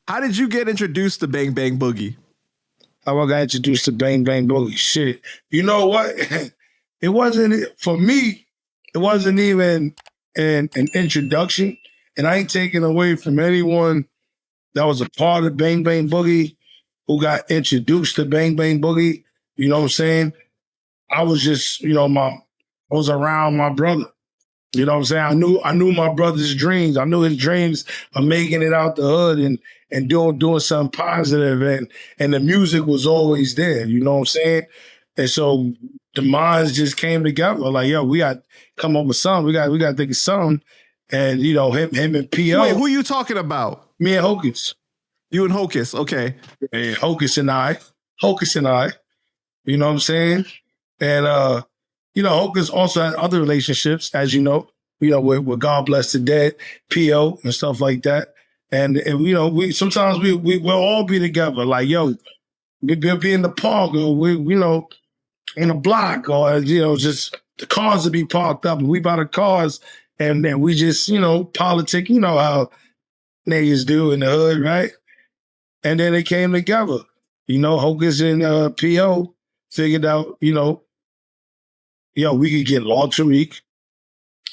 How did you get introduced to Bang Bang Boogie? How I got introduced to Bang Bang Boogie? Shit. You know what? It wasn't, for me, it wasn't even an introduction. And I ain't taking away from anyone that was a part of Bang Bang Boogie who got introduced to Bang Bang Boogie. You know what I'm saying? I was just, I was around my brother. You know what I'm saying? I knew my brother's dreams. I knew his dreams of making it out the hood and doing something positive, and the music was always there. You know what I'm saying? And so the minds just came together. Like, yo, we got to come up with something. We got to think of something. And him and P.O. Wait, who are you talking about? Me and Hocus. You and Hocus, okay. And Hocus and I. You know what I'm saying? And Hocus also had other relationships, as you know, with God Bless the Dead, P.O. and stuff like that. And we sometimes we'll all be together. Like, yo, we'll be in the park, or we in a block, or just the cars will be parked up, and we by the cars, and then we just politic. You know how niggas do in the hood, right? And then they came together. Hocus and P.O. figured out, we could get Lord Tariq,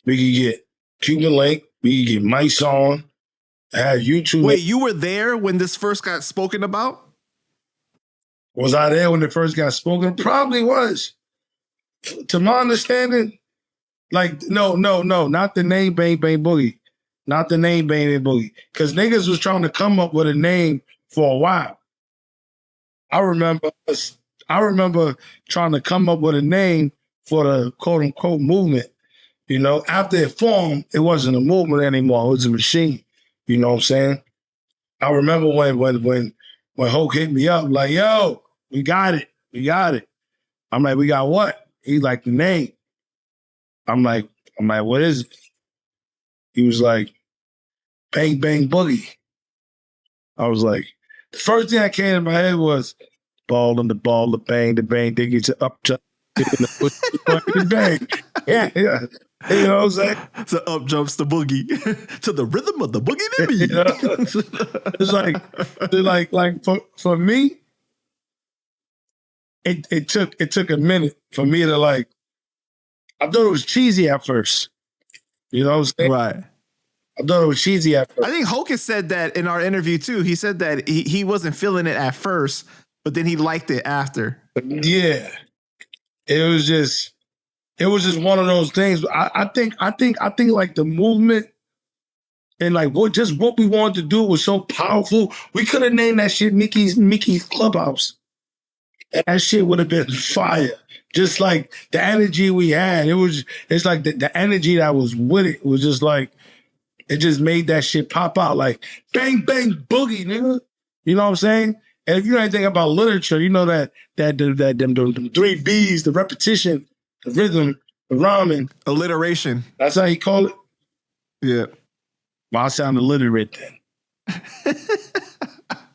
we could get Cuban Link, we could get my song, have YouTube. Wait, you were there when this first got spoken about? Was I there when it first got spoken? Probably was. To my understanding, no, not the name Bang Bang Boogie. Not the name Bang Bang Boogie. Because niggas was trying to come up with a name for a while. I remember trying to come up with a name for the quote-unquote movement. After it formed, it wasn't a movement anymore. It was a machine. You know what I'm saying? I remember when Hoke hit me up, like, yo, we got it. I'm like, we got what? He's like, the name. I'm like, what is it? He was like, Bang Bang Boogie. I was like, the first thing that came in my head was ball, the bang, diggy to up to the bang. Yeah. You know what I'm saying? So up jumps the boogie to the rhythm of the boogie to beat. It's like for me, it took a minute for me to I thought it was cheesy at first. You know what I'm saying? Right. I thought it was cheesy at first. I think Hocus said that in our interview too. He said that he wasn't feeling it at first, but then he liked it after. Yeah. It was just one of those things. I think like the movement and what we wanted to do was so powerful. We could have named that shit Mickey's Clubhouse. And that shit would have been fire. Just like the energy we had. It's like the energy that was with it was just like, it just made that shit pop out like Bang Bang Boogie, nigga. You know what I'm saying? And if you know anything about literature, you know that them 3 B's, the repetition, the rhythm, the rhyming. Alliteration. That's how you call it? Yeah. Well, I sound illiterate then.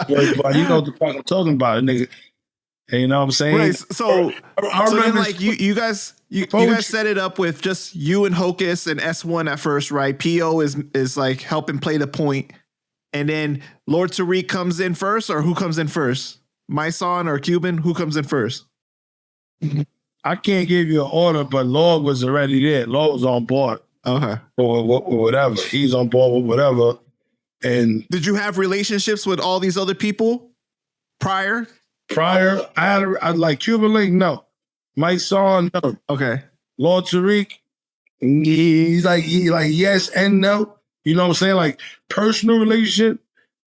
But you know what the fuck I'm talking about, nigga. And you know what I'm saying? Right. So then, like you guys set it up with just you and Hocus and S1 at first, right? P.O. is like helping play the point. And then Lord Tariq comes in first, or who comes in first? My son or Cuban? Who comes in first? I can't give you an order, but Lord was already there. Lord was on board. Okay. Or whatever. He's on board with whatever. And did you have relationships with all these other people prior? I had like Cuban Link, no. My son, no. Okay. Lord Tariq, he's like yes and no. You know what I'm saying? Like personal relationship,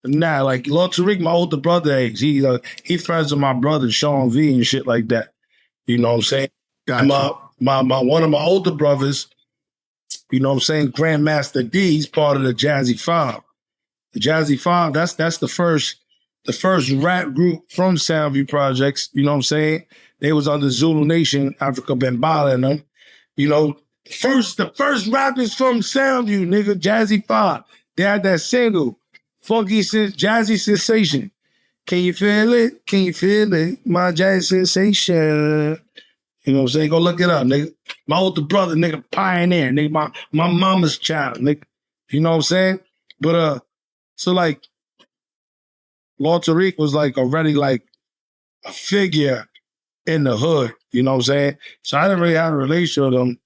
nah. Like Lord Tariq, my older brother, he friends with my brother Sean V and shit like that. You know what I'm saying? Gotcha. My one of my older brothers, you know what I'm saying? Grandmaster D, he's part of the Jazzy Five. The Jazzy Five, that's the first rap group from Soundview Projects. You know what I'm saying? They was under Zulu Nation, Africa Bambaataa and them. You know, the first rappers from Soundview, nigga, Jazzy Five. They had that single, Jazzy Sensation. Can you feel it? Can you feel it? My Jazzy Sensation. You know what I'm saying? Go look it up, nigga. My older brother, nigga, pioneer, nigga, my mama's child, nigga. You know what I'm saying? But so like Lord Tariq was like already like a figure in the hood, you know what I'm saying? So I didn't really have a relationship with him.